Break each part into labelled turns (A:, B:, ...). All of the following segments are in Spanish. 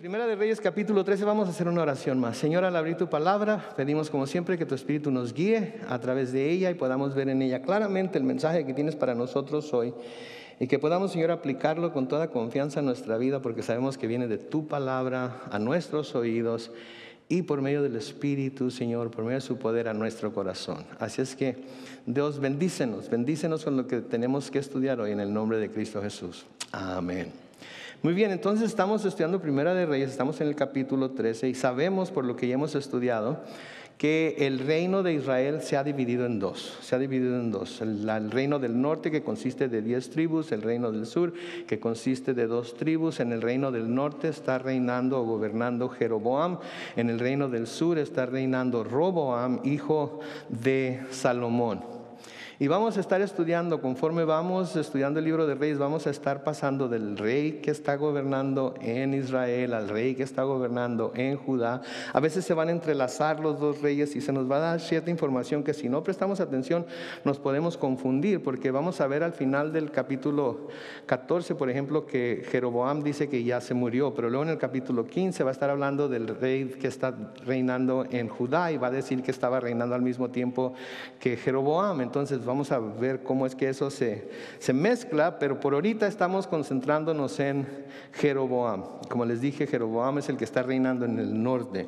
A: Primera de Reyes, capítulo 13, vamos a hacer una oración más. Señor, al abrir tu palabra, pedimos como siempre que tu Espíritu nos guíe a través de ella y podamos ver en ella claramente el mensaje que tienes para nosotros hoy. Y que podamos, Señor, aplicarlo con toda confianza en nuestra vida, porque sabemos que viene de tu palabra a nuestros oídos y por medio del Espíritu, Señor, por medio de su poder a nuestro corazón. Así es que, Dios, bendícenos con lo que tenemos que estudiar hoy en el nombre de Cristo Jesús. Amén. Muy bien, entonces estamos estudiando Primera de Reyes, estamos en el capítulo 13 y sabemos por lo que ya hemos estudiado que el reino de Israel se ha dividido en dos. El reino del norte, que consiste de 10 tribus, el reino del sur, que consiste de 2 tribus. En el reino del norte está reinando o gobernando Jeroboam. En el reino del sur está reinando Roboam, hijo de Salomón. Y vamos a estar estudiando, conforme vamos estudiando el libro de Reyes, vamos a estar pasando del rey que está gobernando en Israel al rey que está gobernando en Judá. A veces se van a entrelazar los dos reyes y se nos va a dar cierta información que si no prestamos atención nos podemos confundir, porque vamos a ver al final del capítulo 14, por ejemplo, que Jeroboam dice que ya se murió, pero luego en el capítulo 15 va a estar hablando del rey que está reinando en Judá y va a decir que estaba reinando al mismo tiempo que Jeroboam. Entonces vamos a ver cómo es que eso se mezcla, pero por ahorita estamos concentrándonos en Jeroboam. Como les dije, Jeroboam es el que está reinando en el norte.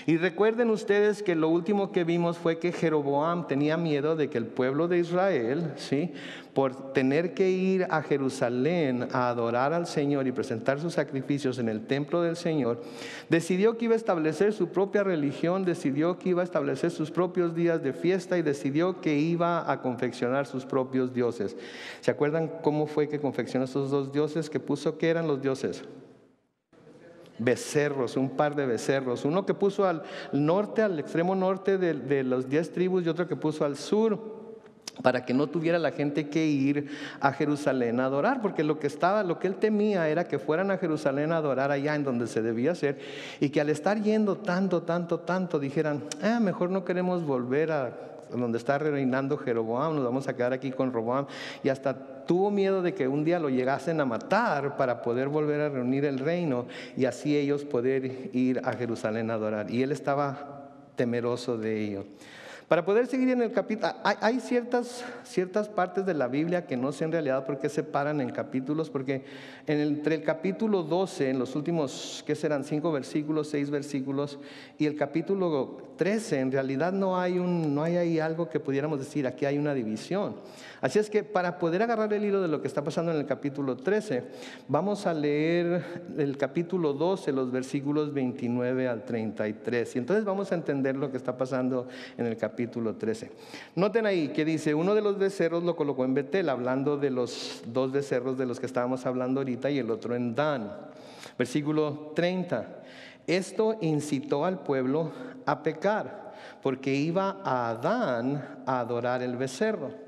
A: Y recuerden ustedes que lo último que vimos fue que Jeroboam tenía miedo de que el pueblo de Israel, ¿sí?, por tener que ir a Jerusalén a adorar al Señor y presentar sus sacrificios en el templo del Señor, decidió que iba a establecer su propia religión, decidió que iba a establecer sus propios días de fiesta y decidió que iba a confeccionar sus propios dioses. ¿Se acuerdan cómo fue que confeccionó esos dos dioses que puso? ¿Qué eran los dioses? Becerros, un par de becerros. Uno que puso al norte, al extremo norte de los 10 tribus, y otro que puso al sur, para que no tuviera la gente que ir a Jerusalén a adorar, porque lo que él temía era que fueran a Jerusalén a adorar allá en donde se debía hacer, y que al estar yendo tanto, dijeran, mejor no queremos volver a donde está reinando Jeroboam, nos vamos a quedar aquí con Roboam. Y hasta tuvo miedo de que un día lo llegasen a matar para poder volver a reunir el reino y así ellos poder ir a Jerusalén a adorar. Y él estaba temeroso de ello. Para poder seguir en el capítulo, hay ciertas partes de la Biblia que no sé en realidad por qué se paran en capítulos, porque entre el capítulo 12, en los últimos, ¿qué serán? 5 versículos, 6 versículos, y el capítulo 13, en realidad no hay ahí algo que pudiéramos decir, aquí hay una división. Así es que para poder agarrar el hilo de lo que está pasando en el capítulo 13, vamos a leer el capítulo 12, los versículos 29 al 33. Y entonces vamos a entender lo que está pasando en el capítulo 13. Noten ahí que dice, uno de los becerros lo colocó en Betel, hablando de los 2 becerros de los que estábamos hablando ahorita, y el otro en Dan. Versículo 30. Esto incitó al pueblo a pecar, porque iba a Dan a adorar el becerro.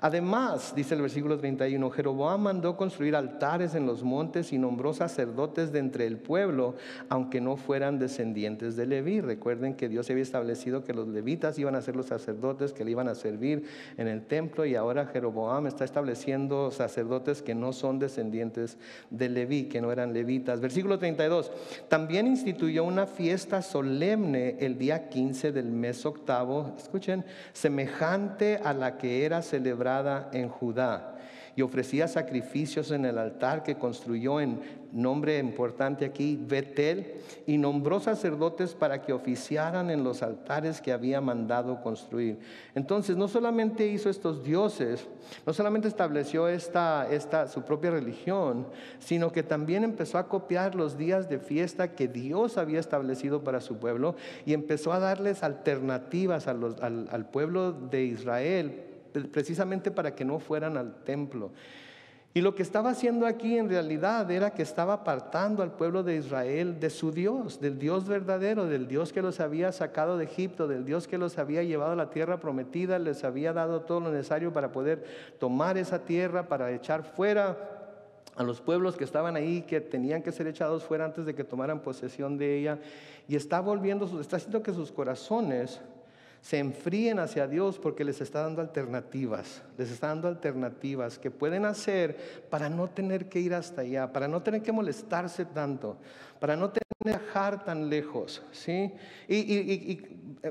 A: Además, dice el versículo 31, Jeroboam mandó construir altares en los montes y nombró sacerdotes de entre el pueblo, aunque no fueran descendientes de Leví. Recuerden que Dios había establecido que los levitas iban a ser los sacerdotes que le iban a servir en el templo, y ahora Jeroboam está estableciendo sacerdotes que no son descendientes de Leví, que no eran levitas. Versículo 32, también instituyó una fiesta solemne el día 15 del mes octavo, escuchen, semejante a la que era celebrada en Judá, y ofrecía sacrificios en el altar que construyó en nombre importante aquí, Betel, y nombró sacerdotes para que oficiaran en los altares que había mandado construir. Entonces no solamente hizo estos dioses, no solamente estableció su propia religión, sino que también empezó a copiar los días de fiesta que Dios había establecido para su pueblo, y empezó a darles alternativas al pueblo de Israel, precisamente para que no fueran al templo. Y lo que estaba haciendo aquí en realidad era que estaba apartando al pueblo de Israel de su Dios, del Dios verdadero, del Dios que los había sacado de Egipto, del Dios que los había llevado a la tierra prometida, les había dado todo lo necesario para poder tomar esa tierra, para echar fuera a los pueblos que estaban ahí, que tenían que ser echados fuera antes de que tomaran posesión de ella. Y está haciendo que sus corazones se enfríen hacia Dios, porque les está dando alternativas que pueden hacer para no tener que ir hasta allá, para no tener que molestarse tanto, para no tener que viajar tan lejos, ¿sí? Y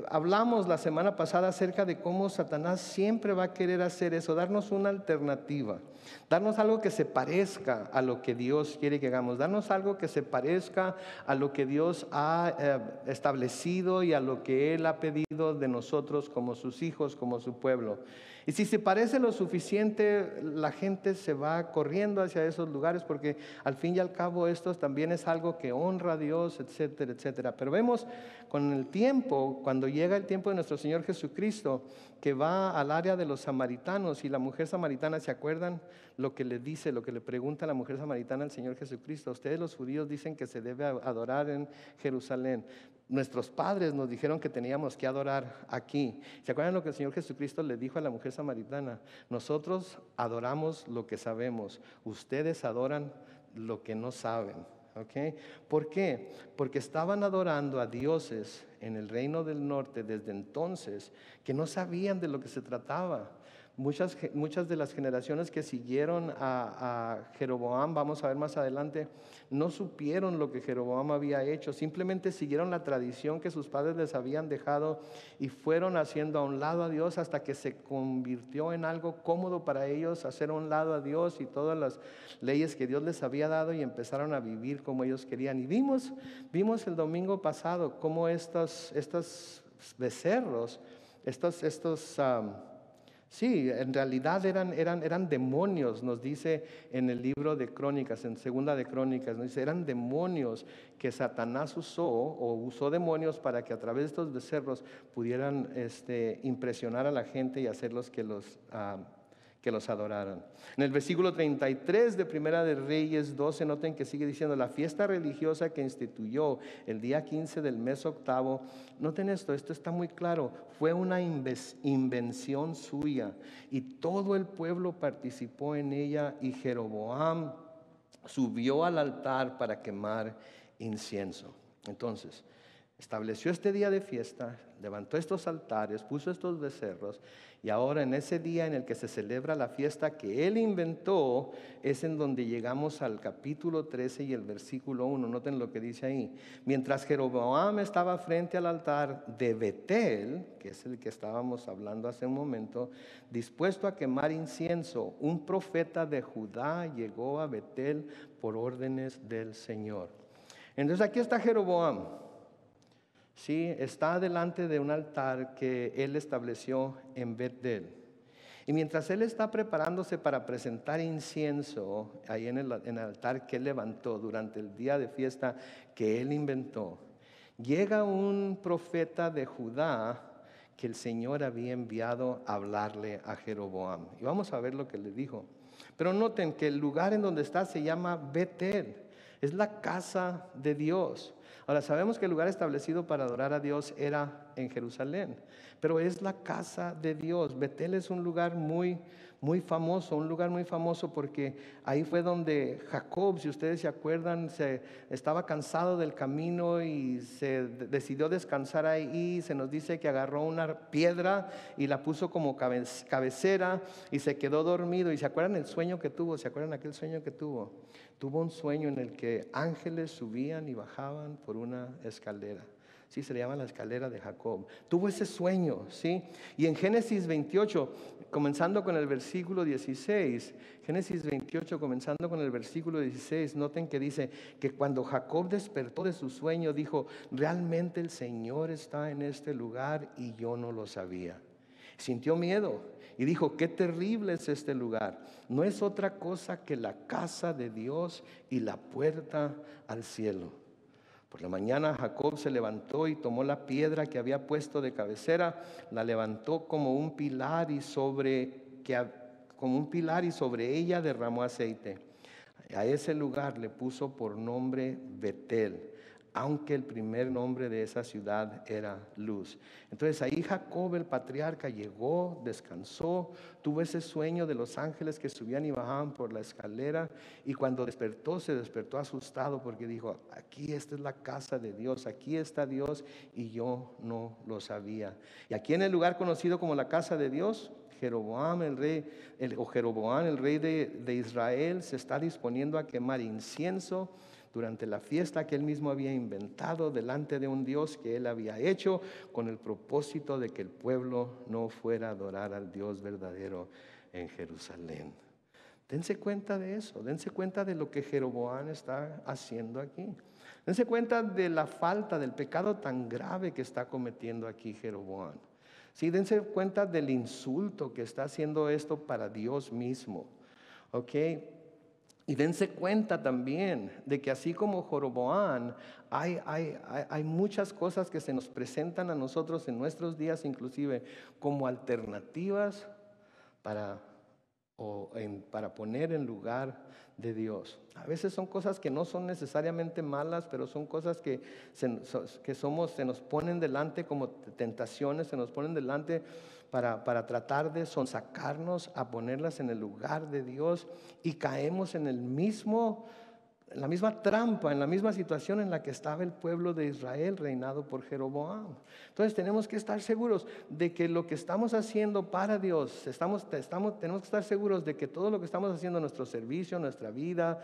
A: hablamos la semana pasada acerca de cómo Satanás siempre va a querer hacer eso, darnos una alternativa, darnos algo que se parezca a lo que Dios quiere que hagamos, darnos algo que se parezca a lo que Dios ha establecido y a lo que Él ha pedido de nosotros como sus hijos, como su pueblo. Y si se parece lo suficiente, la gente se va corriendo hacia esos lugares, porque al fin y al cabo esto también es algo que honra a Dios, etcétera, etcétera. Pero vemos con el tiempo, cuando llega el tiempo de nuestro Señor Jesucristo, que va al área de los samaritanos, y la mujer samaritana, ¿se acuerdan lo que le dice, lo que le pregunta la mujer samaritana al Señor Jesucristo? Ustedes los judíos dicen que se debe adorar en Jerusalén. Nuestros padres nos dijeron que teníamos que adorar aquí. ¿Se acuerdan lo que el Señor Jesucristo le dijo a la mujer samaritana? Nosotros adoramos lo que sabemos, ustedes adoran lo que no saben. ¿Okay? ¿Por qué? Porque estaban adorando a dioses en el reino del norte desde entonces que no sabían de lo que se trataba. Muchas de las generaciones que siguieron a Jeroboam, vamos a ver más adelante, no supieron lo que Jeroboam había hecho, simplemente siguieron la tradición que sus padres les habían dejado y fueron haciendo a un lado a Dios hasta que se convirtió en algo cómodo para ellos hacer a un lado a Dios y todas las leyes que Dios les había dado, y empezaron a vivir como ellos querían. Y vimos el domingo pasado cómo estos becerros, sí, en realidad eran demonios, nos dice en el libro de Crónicas, en Segunda de Crónicas, nos dice, eran demonios que Satanás usó demonios para que a través de estos becerros pudieran impresionar a la gente y hacerlos que los adoraran. En el versículo 33 de Primera de Reyes 12, noten que sigue diciendo, la fiesta religiosa que instituyó el día 15 del mes octavo, noten esto está muy claro, fue una invención suya y todo el pueblo participó en ella, y Jeroboam subió al altar para quemar incienso. Entonces, estableció este día de fiesta, levantó estos altares, puso estos becerros, y ahora en ese día en el que se celebra la fiesta que él inventó, es en donde llegamos al capítulo 13 y el versículo 1. Noten lo que dice ahí. Mientras Jeroboam estaba frente al altar de Betel, que es el que estábamos hablando hace un momento, dispuesto a quemar incienso, un profeta de Judá llegó a Betel por órdenes del Señor. Entonces aquí está Jeroboam. Sí, está delante de un altar que él estableció en Betel. Y mientras él está preparándose para presentar incienso ahí en el altar que él levantó durante el día de fiesta que él inventó, llega un profeta de Judá que el Señor había enviado a hablarle a Jeroboam. Y vamos a ver lo que le dijo. Pero noten que el lugar en donde está se llama Betel. Es la casa de Dios. Ahora sabemos que el lugar establecido para adorar a Dios era en Jerusalén, pero es la casa de Dios. Betel es un lugar muy famoso porque ahí fue donde Jacob, si ustedes se acuerdan, estaba cansado del camino y se decidió descansar ahí. Se nos dice que agarró una piedra y la puso como cabecera y se quedó dormido. ¿Y se acuerdan el sueño que tuvo? ¿Se acuerdan aquel sueño que tuvo? Tuvo un sueño en el que ángeles subían y bajaban por una escalera. Sí, se le llama la escalera de Jacob. Tuvo ese sueño, ¿sí? Y en Génesis 28, comenzando con el versículo 16, Génesis 28, comenzando con el versículo 16, noten que dice que cuando Jacob despertó de su sueño, dijo, realmente el Señor está en este lugar y yo no lo sabía. Sintió miedo y dijo, qué terrible es este lugar. No es otra cosa que la casa de Dios y la puerta al cielo. Por la mañana Jacob se levantó y tomó la piedra que había puesto de cabecera, la levantó como un pilar y sobre ella derramó aceite. A ese lugar le puso por nombre Betel, aunque el primer nombre de esa ciudad era Luz. Entonces ahí Jacob el patriarca llegó, descansó, tuvo ese sueño de los ángeles que subían y bajaban por la escalera, y cuando despertó, se despertó asustado porque dijo, aquí esta es la casa de Dios, aquí está Dios y yo no lo sabía. Y aquí en el lugar conocido como la casa de Dios, Jeroboam el rey de Israel se está disponiendo a quemar incienso durante la fiesta que él mismo había inventado delante de un Dios que él había hecho con el propósito de que el pueblo no fuera a adorar al Dios verdadero en Jerusalén. Dense cuenta de eso, dense cuenta de lo que Jeroboam está haciendo aquí. Dense cuenta de la falta, del pecado tan grave que está cometiendo aquí Jeroboam. Sí, dense cuenta del insulto que está haciendo esto para Dios mismo. ¿Ok? Y dense cuenta también de que así como Jeroboam, hay muchas cosas que se nos presentan a nosotros en nuestros días, inclusive como alternativas para para poner en lugar de Dios. A veces son cosas que no son necesariamente malas, pero son cosas que se nos ponen delante como tentaciones, se nos ponen delante para tratar de sonsacarnos a ponerlas en el lugar de Dios, y caemos en la misma trampa, en la misma situación en la que estaba el pueblo de Israel reinado por Jeroboam. Entonces tenemos que estar seguros de que lo que estamos haciendo para Dios, tenemos que estar seguros de que todo lo que estamos haciendo, nuestro servicio, nuestra vida,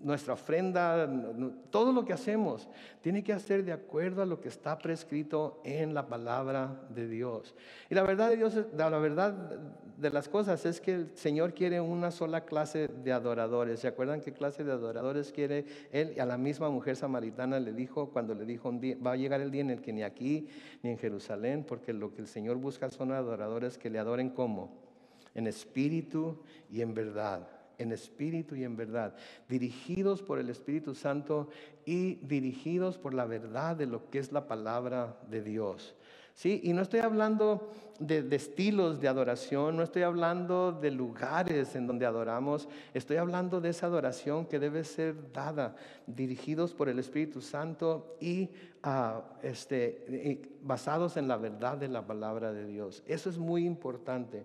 A: nuestra ofrenda, todo lo que hacemos, tiene que hacer de acuerdo a lo que está prescrito en la palabra de Dios. Y la verdad de Dios, la verdad de las cosas es que el Señor quiere una sola clase de adoradores. ¿Se acuerdan qué clase de adoradores quiere Él? Y a la misma mujer samaritana le dijo, cuando le dijo un día, va a llegar el día en el que ni aquí ni en Jerusalén, porque lo que el Señor busca son adoradores que le adoren ¿cómo? En espíritu y en verdad. En espíritu y en verdad, dirigidos por el Espíritu Santo y dirigidos por la verdad de lo que es la palabra de Dios. ¿Sí? Y no estoy hablando de estilos de adoración, no estoy hablando de lugares en donde adoramos, estoy hablando de esa adoración que debe ser dada, dirigidos por el Espíritu Santo y basados en la verdad de la palabra de Dios. Eso es muy importante,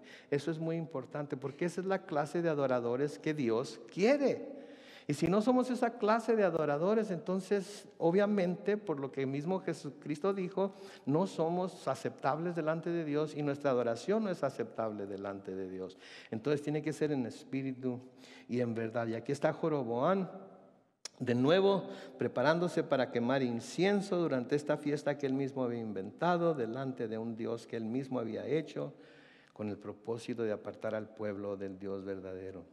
A: porque esa es la clase de adoradores que Dios quiere. Y si no somos esa clase de adoradores, entonces obviamente por lo que mismo Jesucristo dijo, no somos aceptables delante de Dios y nuestra adoración no es aceptable delante de Dios. Entonces tiene que ser en espíritu y en verdad. Y aquí está Jeroboam, de nuevo preparándose para quemar incienso durante esta fiesta que él mismo había inventado delante de un Dios que él mismo había hecho con el propósito de apartar al pueblo del Dios verdadero.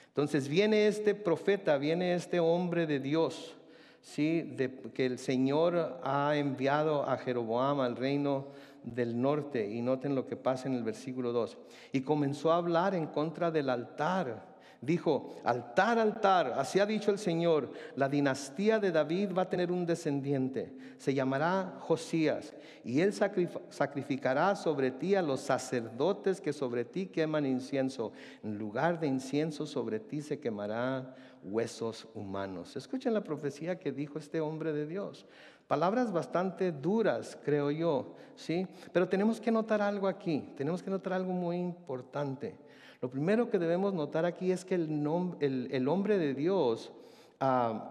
A: Entonces viene este profeta, viene este hombre de Dios, ¿sí? Que el Señor ha enviado a Jeroboam al reino del norte. Y noten lo que pasa en el versículo 2. Y comenzó a hablar en contra del altar. Dijo, altar, altar, así ha dicho el Señor, la dinastía de David va a tener un descendiente, se llamará Josías, y él sacrificará sobre ti a los sacerdotes que sobre ti queman incienso. En lugar de incienso sobre ti se quemará huesos humanos. Escuchen la profecía que dijo este hombre de Dios. Palabras bastante duras, creo yo, ¿sí? Pero tenemos que notar algo aquí, tenemos que notar algo muy importante. Lo primero que debemos notar aquí es que el hombre de Dios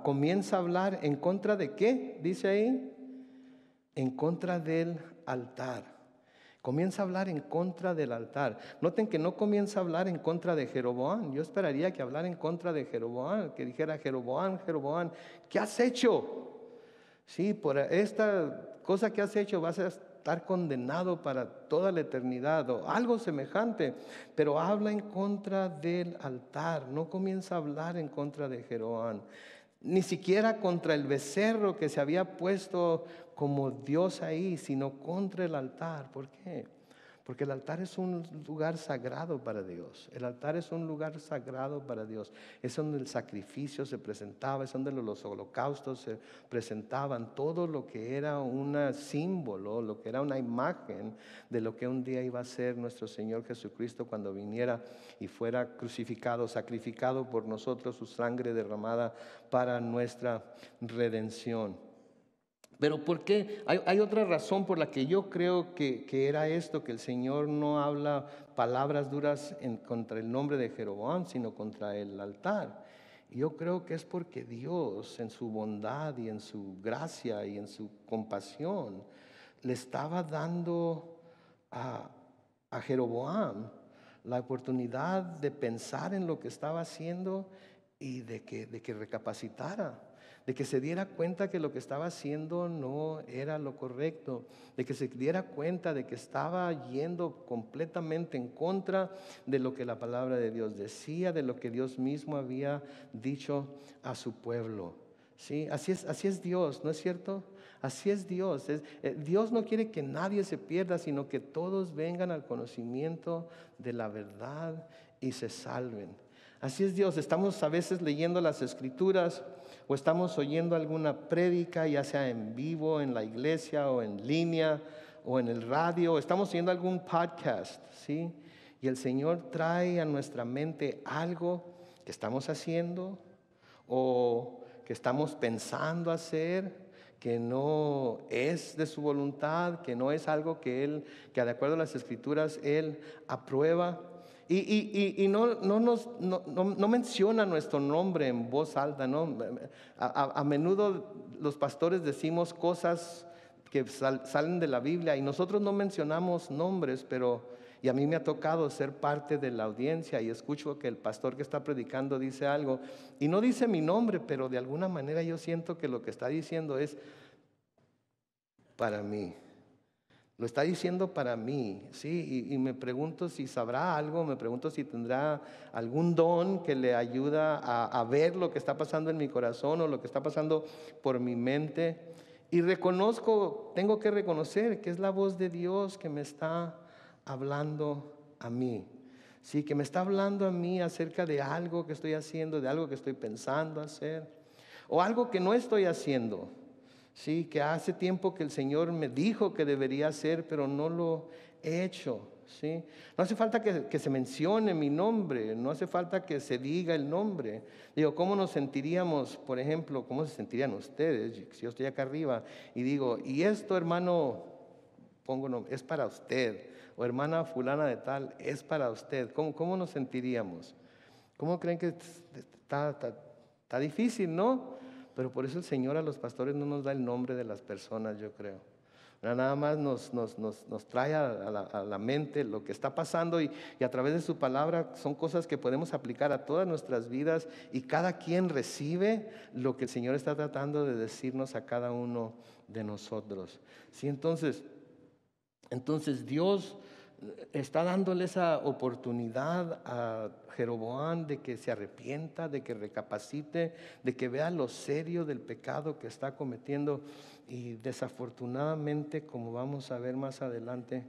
A: comienza a hablar en contra de ¿qué? Dice ahí, en contra del altar. Comienza a hablar en contra del altar. Noten que no comienza a hablar en contra de Jeroboam. Yo esperaría que hablara en contra de Jeroboam, que dijera Jeroboam, Jeroboam, ¿qué has hecho? Sí, por esta cosa que has hecho vas a estar condenado para toda la eternidad o algo semejante, pero habla en contra del altar, no comienza a hablar en contra de Jeroboam, ni siquiera contra el becerro que se había puesto como Dios ahí, sino contra el altar. ¿Por qué? Porque el altar es un lugar sagrado para Dios. El altar es un lugar sagrado para Dios. Es donde el sacrificio se presentaba, es donde los holocaustos se presentaban. Todo lo que era un símbolo, lo que era una imagen de lo que un día iba a ser nuestro Señor Jesucristo cuando viniera y fuera crucificado, sacrificado por nosotros, su sangre derramada para nuestra redención. Pero ¿por qué? Hay otra razón por la que yo creo que era esto, que el Señor no habla palabras duras contra el nombre de Jeroboam, sino contra el altar. Y yo creo que es porque Dios, en su bondad y en su gracia y en su compasión, le estaba dando a Jeroboam la oportunidad de pensar en lo que estaba haciendo y de que recapacitara, de que se diera cuenta que lo que estaba haciendo no era lo correcto, de que se diera cuenta de que estaba yendo completamente en contra de lo que la palabra de Dios decía, de lo que Dios mismo había dicho a su pueblo. ¿Sí? Así es Dios, ¿no es cierto? Así es Dios. Dios no quiere que nadie se pierda, sino que todos vengan al conocimiento de la verdad y se salven. Así es Dios. Estamos a veces leyendo las Escrituras o estamos oyendo alguna prédica, ya sea en vivo, en la iglesia o en línea o en el radio, o estamos oyendo algún podcast, ¿sí? Y el Señor trae a nuestra mente algo que estamos haciendo o que estamos pensando hacer, que no es de su voluntad, que no es algo que de acuerdo a las Escrituras, Él aprueba. Y no menciona nuestro nombre en voz alta, ¿no? A menudo los pastores decimos cosas que salen de la Biblia y nosotros no mencionamos nombres, y a mí me ha tocado ser parte de la audiencia y escucho que el pastor que está predicando dice algo y no dice mi nombre, pero de alguna manera yo siento que lo que está diciendo es para mí. Lo está diciendo para mí, ¿sí? Y me pregunto si sabrá algo, me pregunto si tendrá algún don que le ayuda a ver lo que está pasando en mi corazón o lo que está pasando por mi mente. Y tengo que reconocer que es la voz de Dios que me está hablando a mí. Sí, que me está hablando a mí acerca de algo que estoy haciendo, de algo que estoy pensando hacer, o algo que no estoy haciendo. Sí, que hace tiempo que el Señor me dijo que debería hacer, pero no lo he hecho. ¿Sí? No hace falta que se mencione mi nombre, no hace falta que se diga el nombre. Digo, ¿cómo nos sentiríamos, por ejemplo, cómo se sentirían ustedes si yo estoy acá arriba y digo, y esto, hermano, es para usted, o hermana fulana de tal, es para usted? ¿Cómo nos sentiríamos? ¿Cómo creen que está difícil, no? Pero por eso el Señor a los pastores no nos da el nombre de las personas, yo creo. Nada más nos trae a la mente lo que está pasando y a través de su palabra son cosas que podemos aplicar a todas nuestras vidas y cada quien recibe lo que el Señor está tratando de decirnos a cada uno de nosotros. ¿Sí? Entonces Dios está dándole esa oportunidad a Jeroboam de que se arrepienta, de que recapacite, de que vea lo serio del pecado que está cometiendo. Y desafortunadamente, como vamos a ver más adelante,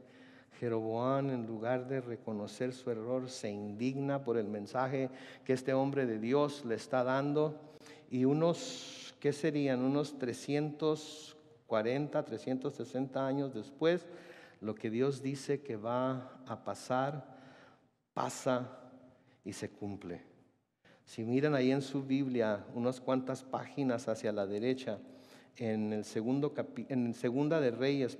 A: Jeroboam, en lugar de reconocer su error, se indigna por el mensaje que este hombre de Dios le está dando. Y ¿qué serían? Unos 340, 360 años después, lo que Dios dice que va a pasar, pasa y se cumple. Si miran ahí en su Biblia, unas cuantas páginas hacia la derecha, en Segunda de Reyes,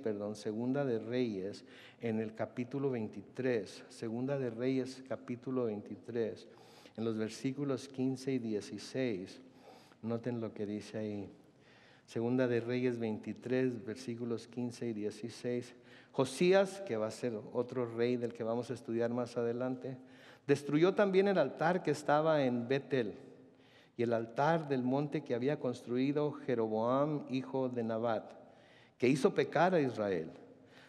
A: en el capítulo 23, Segunda de Reyes, capítulo 23, en los versículos 15 y 16, noten lo que dice ahí. Segunda de Reyes 23, versículos 15 y 16. Josías, que va a ser otro rey del que vamos a estudiar más adelante, destruyó también el altar que estaba en Betel y el altar del monte que había construido Jeroboam, hijo de Nabat, que hizo pecar a Israel.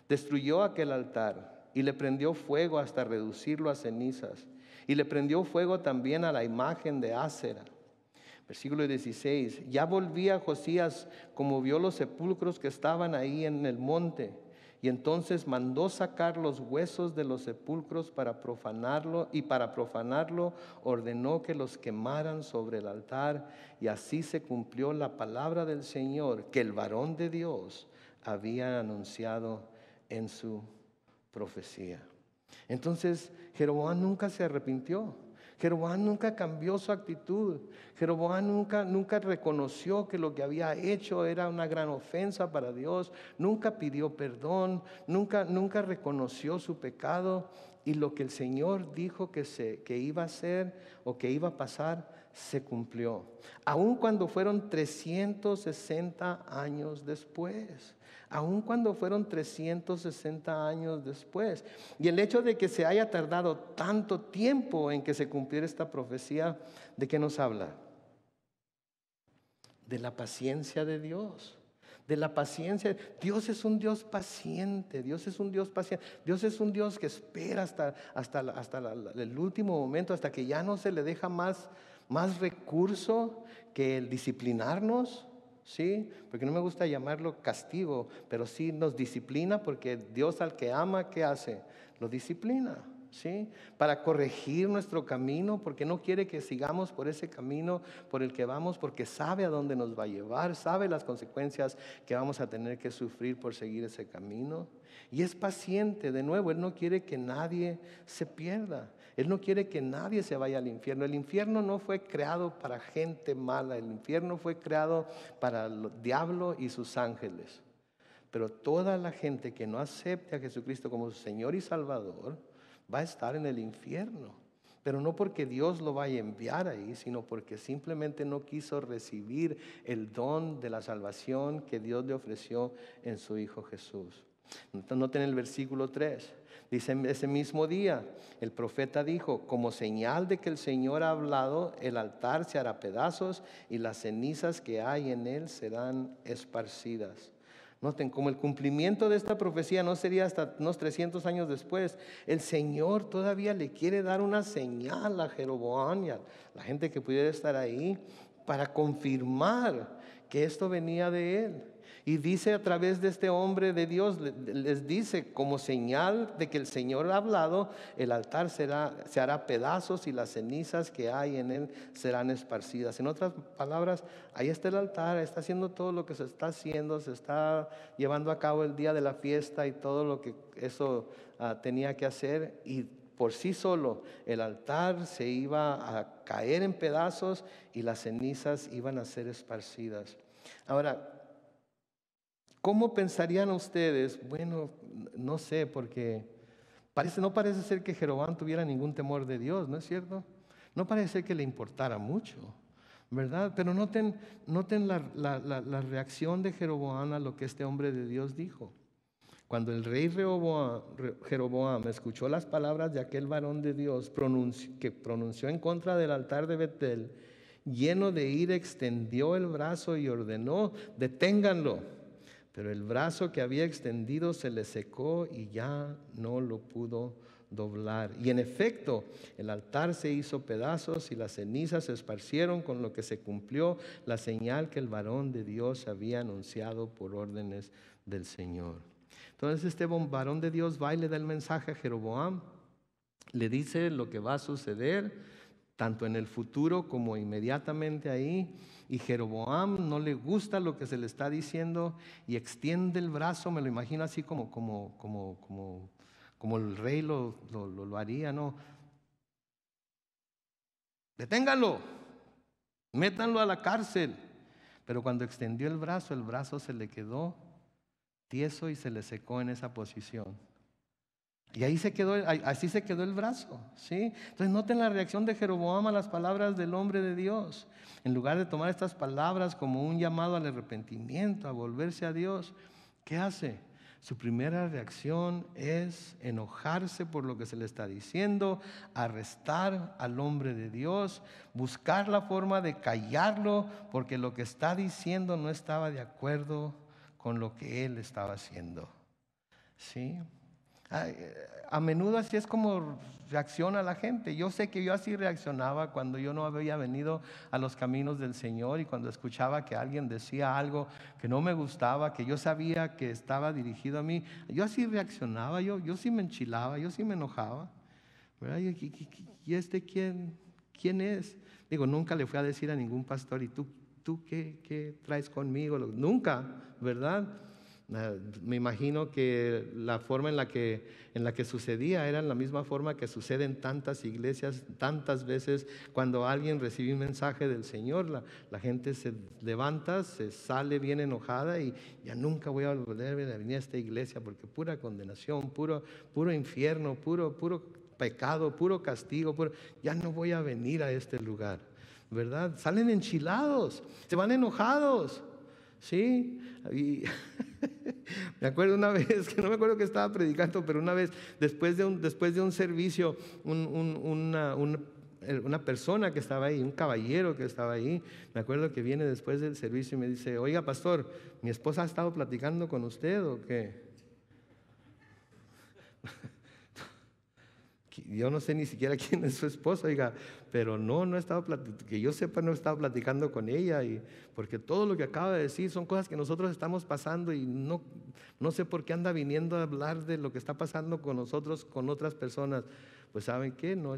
A: Destruyó aquel altar y le prendió fuego hasta reducirlo a cenizas. Y le prendió fuego también a la imagen de Ásera. Versículo 16, ya volvía Josías como vio los sepulcros que estaban ahí en el monte, y entonces mandó sacar los huesos de los sepulcros para profanarlo, y para profanarlo ordenó que los quemaran sobre el altar, y así se cumplió la palabra del Señor que el varón de Dios había anunciado en su profecía. Entonces Jeroboam nunca se arrepintió. Jeroboam nunca cambió su actitud. Jeroboam nunca reconoció que lo que había hecho era una gran ofensa para Dios. Nunca pidió perdón, nunca reconoció su pecado. Y lo que el Señor dijo que iba a hacer o que iba a pasar, se cumplió. Aun cuando fueron 360 años después. Aun cuando fueron 360 años después. Y el hecho de que se haya tardado tanto tiempo en que se cumpliera esta profecía, ¿de qué nos habla? De la paciencia de Dios. De la paciencia. Dios es un Dios paciente. Dios es un Dios paciente. Dios es un Dios que espera hasta el último momento, hasta que ya no se le deja más recurso que el disciplinarnos. ¿Sí? Porque no me gusta llamarlo castigo, pero sí nos disciplina, porque Dios al que ama, ¿qué hace? Lo disciplina. ¿Sí? Para corregir nuestro camino, porque no quiere que sigamos por ese camino por el que vamos, porque sabe a dónde nos va a llevar, sabe las consecuencias que vamos a tener que sufrir por seguir ese camino. Y es paciente, de nuevo, Él no quiere que nadie se pierda. Él no quiere que nadie se vaya al infierno. El infierno no fue creado para gente mala, el infierno fue creado para el diablo y sus ángeles. Pero toda la gente que no acepte a Jesucristo como su Señor y Salvador va a estar en el infierno, pero no porque Dios lo vaya a enviar ahí, sino porque simplemente no quiso recibir el don de la salvación que Dios le ofreció en su Hijo Jesús. Noten el versículo 3, dice: ese mismo día el profeta dijo, como señal de que el Señor ha hablado, el altar se hará pedazos y las cenizas que hay en él serán esparcidas. Noten, como el cumplimiento de esta profecía no sería hasta unos 300 años después, el Señor todavía le quiere dar una señal a Jeroboam y a la gente que pudiera estar ahí para confirmar que esto venía de él. Y dice a través de este hombre de Dios, les dice, como señal de que el Señor ha hablado, el altar se hará pedazos y las cenizas que hay en él serán esparcidas. En otras palabras, ahí está el altar, está haciendo todo lo que se está haciendo, se está llevando a cabo el día de la fiesta y todo lo que eso tenía que hacer, y por sí solo el altar se iba a caer en pedazos y las cenizas iban a ser esparcidas. Ahora, ¿cómo pensarían ustedes? Bueno, no sé, porque no parece ser que Jeroboam tuviera ningún temor de Dios, ¿no es cierto? No parece ser que le importara mucho, ¿verdad? Pero noten la reacción de Jeroboam a lo que este hombre de Dios dijo. Cuando el rey Jeroboam escuchó las palabras de aquel varón de Dios que pronunció en contra del altar de Betel, lleno de ira extendió el brazo y ordenó: deténganlo. Pero el brazo que había extendido se le secó y ya no lo pudo doblar. Y en efecto, el altar se hizo pedazos y las cenizas se esparcieron, con lo que se cumplió la señal que el varón de Dios había anunciado por órdenes del Señor. Entonces este varón de Dios va y le da el mensaje a Jeroboam, le dice lo que va a suceder, tanto en el futuro como inmediatamente ahí. Y Jeroboam no le gusta lo que se le está diciendo y extiende el brazo, me lo imagino así como el rey lo haría, ¿no? Deténganlo, métanlo a la cárcel. Pero cuando extendió el brazo se le quedó tieso y se le secó en esa posición. Y así se quedó el brazo, ¿sí? Entonces noten la reacción de Jeroboam a las palabras del hombre de Dios. En lugar de tomar estas palabras como un llamado al arrepentimiento, a volverse a Dios, ¿qué hace? Su primera reacción es enojarse por lo que se le está diciendo, arrestar al hombre de Dios, buscar la forma de callarlo, porque lo que está diciendo no estaba de acuerdo con lo que él estaba haciendo, ¿sí? A menudo así es como reacciona la gente. Yo sé que yo así reaccionaba cuando yo no había venido a los caminos del Señor, y cuando escuchaba que alguien decía algo que no me gustaba, que yo sabía que estaba dirigido a mí, yo así reaccionaba, yo sí me enchilaba, yo sí me enojaba, ¿verdad? ¿Y este quién es? Digo, nunca le fui a decir a ningún pastor: ¿y tú qué traes conmigo? Nunca, ¿verdad? Me imagino que la forma en la que sucedía era la misma forma que sucede en tantas iglesias, tantas veces cuando alguien recibe un mensaje del Señor, la gente se levanta, se sale bien enojada y ya nunca voy a volver a venir a esta iglesia porque pura condenación, puro infierno, puro pecado, puro castigo, ya no voy a venir a este lugar. ¿verdad? Salen enchilados, se van enojados, ¿sí? Y me acuerdo una vez, que no me acuerdo que estaba predicando, pero una vez, después de un servicio, una persona que estaba ahí, un caballero que estaba ahí, me acuerdo que viene después del servicio y me dice: oiga, pastor, ¿mi esposa ha estado platicando con usted o qué? Yo no sé ni siquiera quién es su esposa, oiga, pero no he estado que yo sepa, no he estado platicando con ella, porque todo lo que acaba de decir son cosas que nosotros estamos pasando, y no sé por qué anda viniendo a hablar de lo que está pasando con nosotros, con otras personas. Pues ¿saben qué? No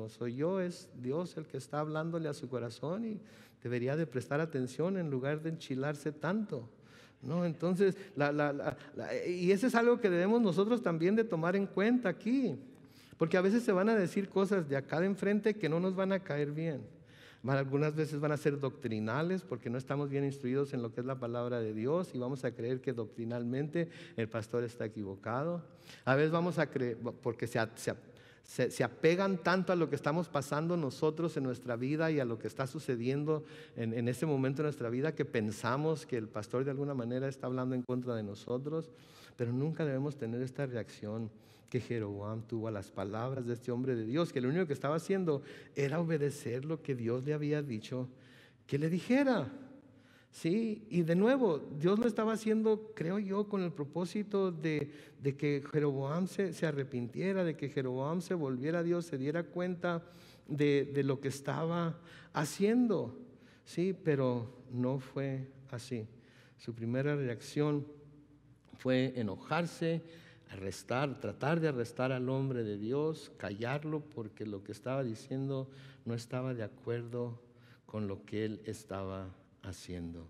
A: soy yo, es Dios el que está hablándole a su corazón, y debería de prestar atención en lugar de enchilarse tanto. No, entonces, y eso es algo que debemos nosotros también de tomar en cuenta aquí. Porque a veces se van a decir cosas de acá de enfrente que no nos van a caer bien. Algunas veces van a ser doctrinales porque no estamos bien instruidos en lo que es la palabra de Dios, y vamos a creer que doctrinalmente el pastor está equivocado. A veces vamos a creer, porque se apegan tanto a lo que estamos pasando nosotros en nuestra vida y a lo que está sucediendo en ese momento de nuestra vida, que pensamos que el pastor de alguna manera está hablando en contra de nosotros. Pero nunca debemos tener esta reacción que Jeroboam tuvo a las palabras de este hombre de Dios, que lo único que estaba haciendo era obedecer lo que Dios le había dicho que le dijera. Sí, y de nuevo, Dios lo estaba haciendo, creo yo, con el propósito de que Jeroboam se arrepintiera, de que Jeroboam se volviera a Dios, se diera cuenta de lo que estaba haciendo. Sí, pero no fue así. Su primera reacción fue enojarse, tratar de arrestar al hombre de Dios, callarlo, porque lo que estaba diciendo no estaba de acuerdo con lo que él estaba haciendo.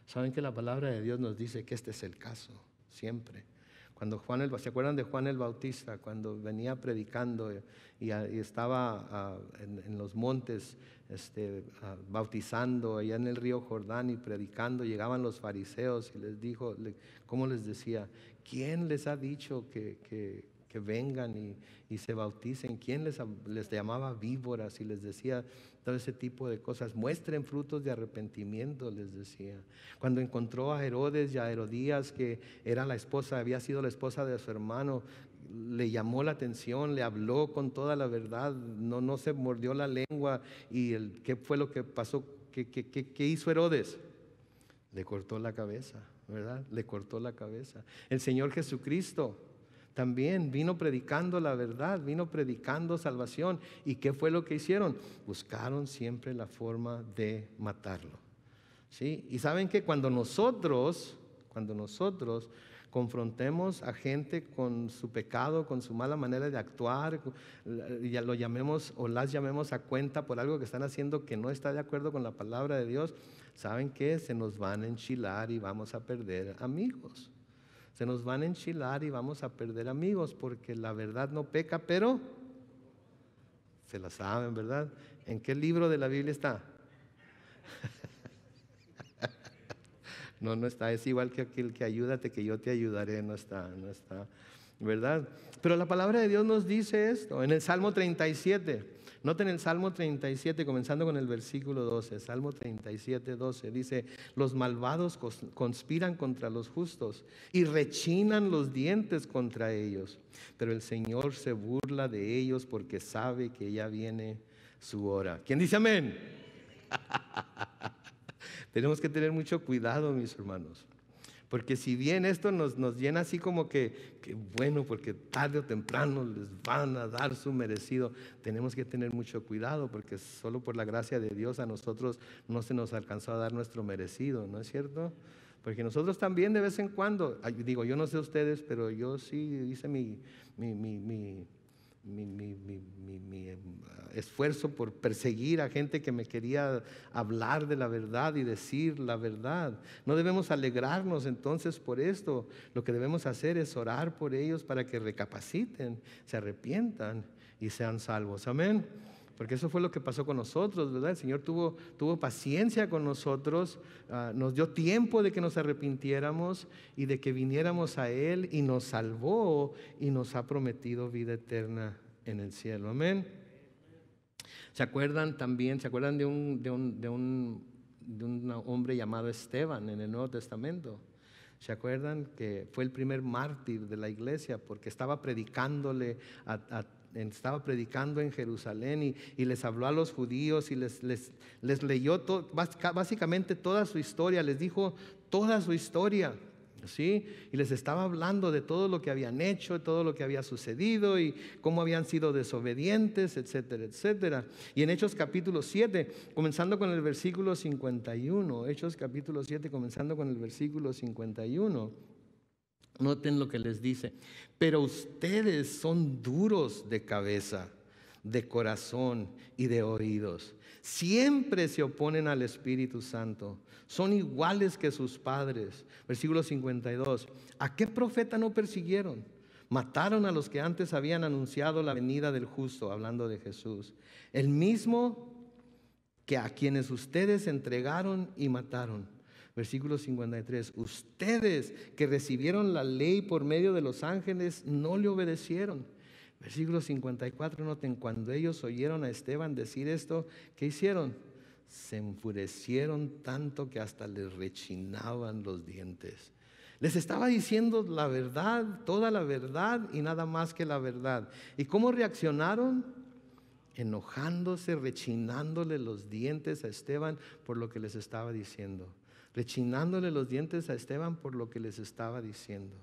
A: Saben que la palabra de Dios nos dice que este es el caso, siempre. Cuando ¿se acuerdan de Juan el Bautista? Cuando venía predicando y estaba en los montes bautizando allá en el río Jordán y predicando, llegaban los fariseos y les dijo, ¿cómo les decía? ¿Quién les ha dicho que vengan y se bauticen? ¿Quién les llamaba víboras y les decía todo ese tipo de cosas? Muestren frutos de arrepentimiento, les decía. Cuando encontró a Herodes y a Herodías, que era había sido la esposa de su hermano, le llamó la atención, le habló con toda la verdad, no se mordió la lengua. ¿Y qué fue lo que pasó? ¿Qué hizo Herodes? Le cortó la cabeza, ¿verdad? Le cortó la cabeza. El Señor Jesucristo también vino predicando la verdad, vino predicando salvación. ¿Y qué fue lo que hicieron? Buscaron siempre la forma de matarlo. ¿Sí? Y saben que cuando nosotros confrontemos a gente con su pecado, con su mala manera de actuar, ya lo llamemos o las llamemos a cuenta por algo que están haciendo que no está de acuerdo con la palabra de Dios, ¿saben qué? Se nos van a enchilar y vamos a perder amigos. Se nos van a enchilar y vamos a perder amigos, porque la verdad no peca, pero se la saben, ¿verdad? ¿En qué libro de la Biblia está? No está, es igual que aquel que ayúdate que yo te ayudaré, no está, ¿verdad? Pero la palabra de Dios nos dice esto en el Salmo 37. Noten el Salmo 37, comenzando con el versículo 12. Salmo 37, 12 dice: los malvados conspiran contra los justos y rechinan los dientes contra ellos, pero el Señor se burla de ellos porque sabe que ya viene su hora. ¿Quién dice amén? Tenemos que tener mucho cuidado, mis hermanos, porque si bien esto nos llena así como que bueno, porque tarde o temprano les van a dar su merecido, tenemos que tener mucho cuidado, porque solo por la gracia de Dios a nosotros no se nos alcanzó a dar nuestro merecido, ¿no es cierto? Porque nosotros también de vez en cuando, digo, yo no sé ustedes, pero yo sí hice mi esfuerzo por perseguir a gente que me quería hablar de la verdad y decir la verdad. No debemos alegrarnos entonces por esto. Lo que debemos hacer es orar por ellos para que recapaciten, se arrepientan y sean salvos. Amén. Porque eso fue lo que pasó con nosotros, ¿verdad? El Señor tuvo paciencia con nosotros, nos dio tiempo de que nos arrepintiéramos y de que viniéramos a Él, y nos salvó y nos ha prometido vida eterna en el cielo. Amén. ¿Se acuerdan también, se acuerdan de un hombre llamado Esteban en el Nuevo Testamento? ¿Se acuerdan que fue el primer mártir de la iglesia porque estaba predicándole estaba predicando en Jerusalén y les habló a los judíos y les leyó básicamente toda su historia, les dijo toda su historia, ¿sí? Y les estaba hablando de todo lo que habían hecho, todo lo que había sucedido y cómo habían sido desobedientes, etcétera, etcétera. Y en Hechos capítulo 7, comenzando con el versículo 51, Hechos capítulo 7, comenzando con el versículo 51, noten lo que les dice: pero ustedes son duros de cabeza, de corazón y de oídos. Siempre se oponen al Espíritu Santo. Son iguales que sus padres. Versículo 52. ¿A qué profeta no persiguieron? Mataron a los que antes habían anunciado la venida del justo, hablando de Jesús, el mismo que a quienes ustedes entregaron y mataron. Versículo 53. Ustedes que recibieron la ley por medio de los ángeles no le obedecieron. Versículo 54, noten, cuando ellos oyeron a Esteban decir esto, ¿qué hicieron? Se enfurecieron tanto que hasta les rechinaban los dientes. Les estaba diciendo la verdad, toda la verdad y nada más que la verdad. ¿Y cómo reaccionaron? Enojándose, rechinándole los dientes a Esteban por lo que les estaba diciendo. Rechinándole los dientes a Esteban por lo que les estaba diciendo.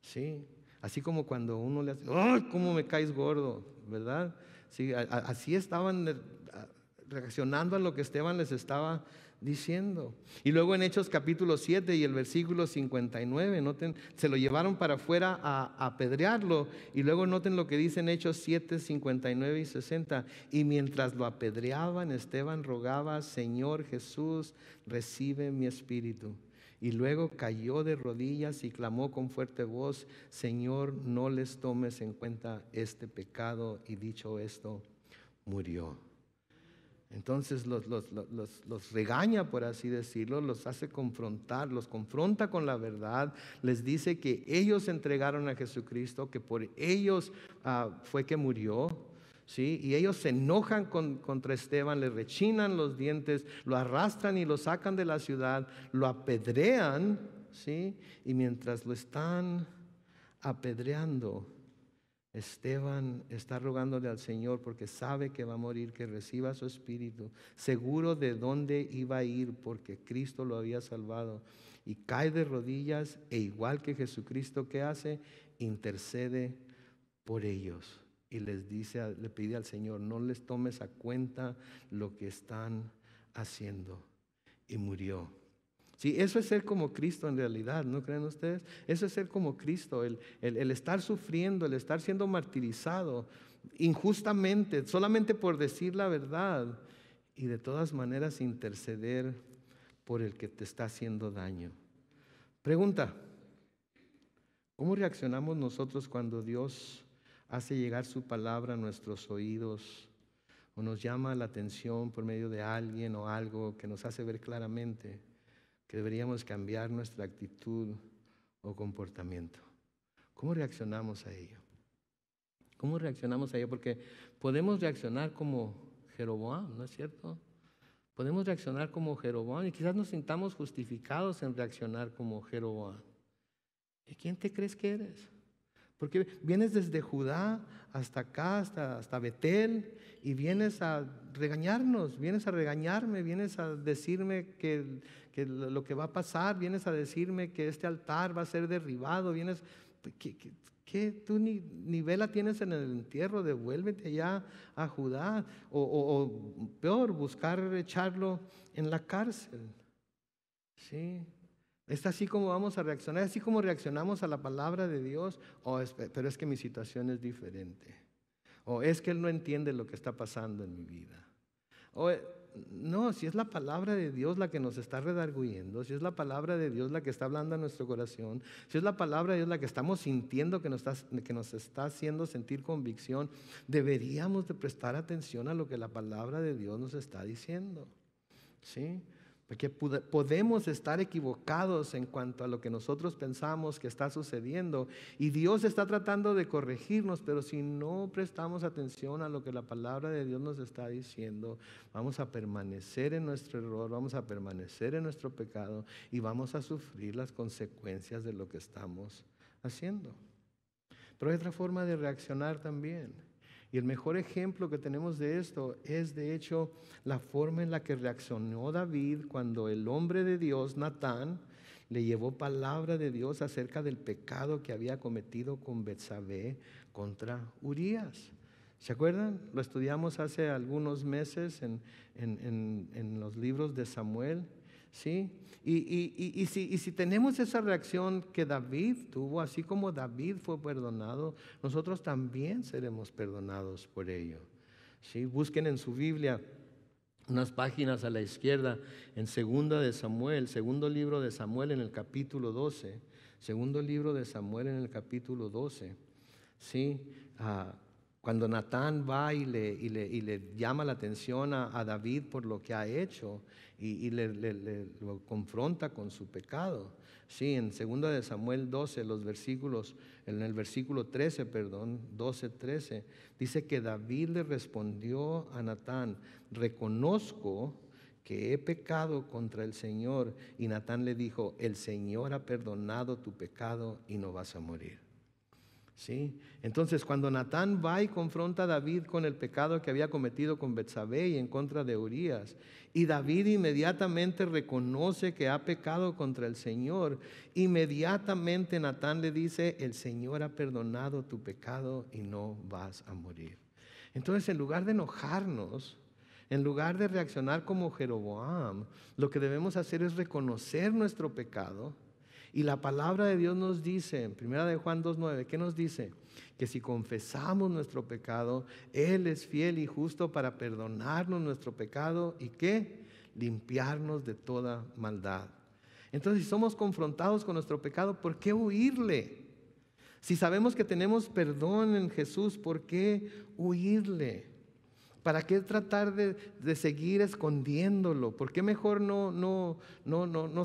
A: Sí. Así como cuando uno le hace, ¡ay, cómo me caes gordo! ¿Verdad? Sí, así estaban reaccionando a lo que Esteban les estaba diciendo. Y luego en Hechos capítulo 7 y el versículo 59, noten, se lo llevaron para afuera a apedrearlo. Y luego noten lo que dicen Hechos 7, 59 y 60. Y mientras lo apedreaban, Esteban rogaba: Señor Jesús, recibe mi espíritu. Y luego cayó de rodillas y clamó con fuerte voz: Señor, no les tomes en cuenta este pecado. Y dicho esto, murió. Entonces los regaña, por así decirlo, los hace confrontar, los confronta con la verdad, les dice que ellos entregaron a Jesucristo, que por ellos fue que murió. ¿Sí? Y ellos se enojan contra Esteban, le rechinan los dientes, lo arrastran y lo sacan de la ciudad, lo apedrean, ¿sí? Y mientras lo están apedreando, Esteban está rogándole al Señor porque sabe que va a morir, que reciba su espíritu, seguro de dónde iba a ir porque Cristo lo había salvado. Y cae de rodillas e igual que Jesucristo, ¿qué hace? Intercede por ellos. Y les dice, le pide al Señor: no les tomes a cuenta lo que están haciendo. Y murió. Sí, eso es ser como Cristo en realidad, ¿no creen ustedes? Eso es ser como Cristo, el estar sufriendo, el estar siendo martirizado injustamente, solamente por decir la verdad, y de todas maneras interceder por el que te está haciendo daño. Pregunta: ¿cómo reaccionamos nosotros cuando Dios hace llegar su palabra a nuestros oídos o nos llama la atención por medio de alguien o algo que nos hace ver claramente que deberíamos cambiar nuestra actitud o comportamiento? ¿Cómo reaccionamos a ello? ¿Cómo reaccionamos a ello? Porque podemos reaccionar como Jeroboam, ¿no es cierto? Podemos reaccionar como Jeroboam y quizás nos sintamos justificados en reaccionar como Jeroboam. ¿Y quién te crees que eres? Porque vienes desde Judá hasta acá, hasta Betel, y vienes a regañarnos, vienes a regañarme, vienes a decirme que lo que va a pasar, vienes a decirme que este altar va a ser derribado, vienes, ¿qué? Tú ni vela tienes en el entierro, devuélvete ya a Judá, o peor, buscar echarlo en la cárcel. ¿Sí? ¿Es así como vamos a reaccionar? ¿Así como reaccionamos a la palabra de Dios? Pero es que mi situación es diferente. O es que Él no entiende lo que está pasando en mi vida. No, si es la palabra de Dios la que nos está redarguyendo, si es la palabra de Dios la que está hablando a nuestro corazón, si es la palabra de Dios la que estamos sintiendo que nos está haciendo sentir convicción, deberíamos de prestar atención a lo que la palabra de Dios nos está diciendo. ¿Sí? Porque podemos estar equivocados en cuanto a lo que nosotros pensamos que está sucediendo. Y Dios está tratando de corregirnos, pero si no prestamos atención a lo que la palabra de Dios nos está diciendo, vamos a permanecer en nuestro error, vamos a permanecer en nuestro pecado y vamos a sufrir las consecuencias de lo que estamos haciendo. Pero hay otra forma de reaccionar también. Y el mejor ejemplo que tenemos de esto es, de hecho, la forma en la que reaccionó David cuando el hombre de Dios, Natán, le llevó palabra de Dios acerca del pecado que había cometido con Betsabé contra Urías. ¿Se acuerdan? Lo estudiamos hace algunos meses en los libros de Samuel. ¿Sí? Y si tenemos esa reacción que David tuvo, así como David fue perdonado, nosotros también seremos perdonados por ello. ¿Sí? Busquen en su Biblia unas páginas a la izquierda en Segunda de Samuel, segundo libro de Samuel en el capítulo 12. Segundo libro de Samuel en el capítulo 12. ¿Sí? Cuando Natán va y le llama la atención a David por lo que ha hecho y lo confronta con su pecado. Sí, en 2 de Samuel 12, en el versículo 13, 12, 13, dice que David le respondió a Natán: reconozco que he pecado contra el Señor. Y Natán le dijo: el Señor ha perdonado tu pecado y no vas a morir. ¿Sí? Entonces, cuando Natán va y confronta a David con el pecado que había cometido con Betsabé y en contra de Urías, y David inmediatamente reconoce que ha pecado contra el Señor, inmediatamente Natán le dice: el Señor ha perdonado tu pecado y no vas a morir. Entonces, en lugar de enojarnos, en lugar de reaccionar como Jeroboam, lo que debemos hacer es reconocer nuestro pecado. Y la palabra de Dios nos dice, en 1 de Juan 2:9, ¿qué nos dice? Que si confesamos nuestro pecado, Él es fiel y justo para perdonarnos nuestro pecado y ¿qué? Limpiarnos de toda maldad. Entonces, si somos confrontados con nuestro pecado, ¿por qué huirle? Si sabemos que tenemos perdón en Jesús, ¿por qué huirle? ¿Para qué tratar de seguir escondiéndolo? ¿Por qué mejor no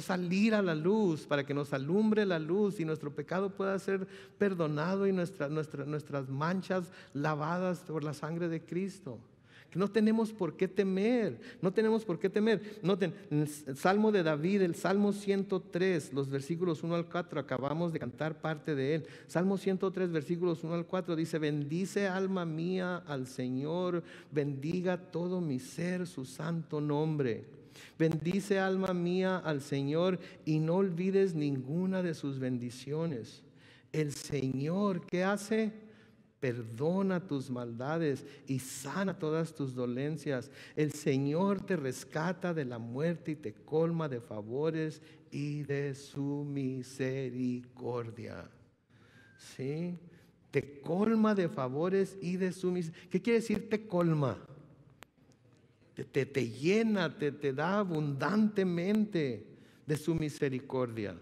A: salir a la luz para que nos alumbre la luz y nuestro pecado pueda ser perdonado y nuestras manchas lavadas por la sangre de Cristo? Que no tenemos por qué temer, no tenemos por qué temer. Noten, el Salmo de David, el Salmo 103, los versículos 1 al 4, acabamos de cantar parte de él. Salmo 103, versículos 1 al 4 dice: bendice alma mía al Señor, bendiga todo mi ser su santo nombre. Bendice alma mía al Señor y no olvides ninguna de sus bendiciones. El Señor, ¿qué hace? Perdona tus maldades y sana todas tus dolencias. El Señor te rescata de la muerte y te colma de favores y de su misericordia. ¿Sí? Te colma de favores y de su misericordia. ¿Qué quiere decir te colma? Te llena, te da abundantemente de su misericordia.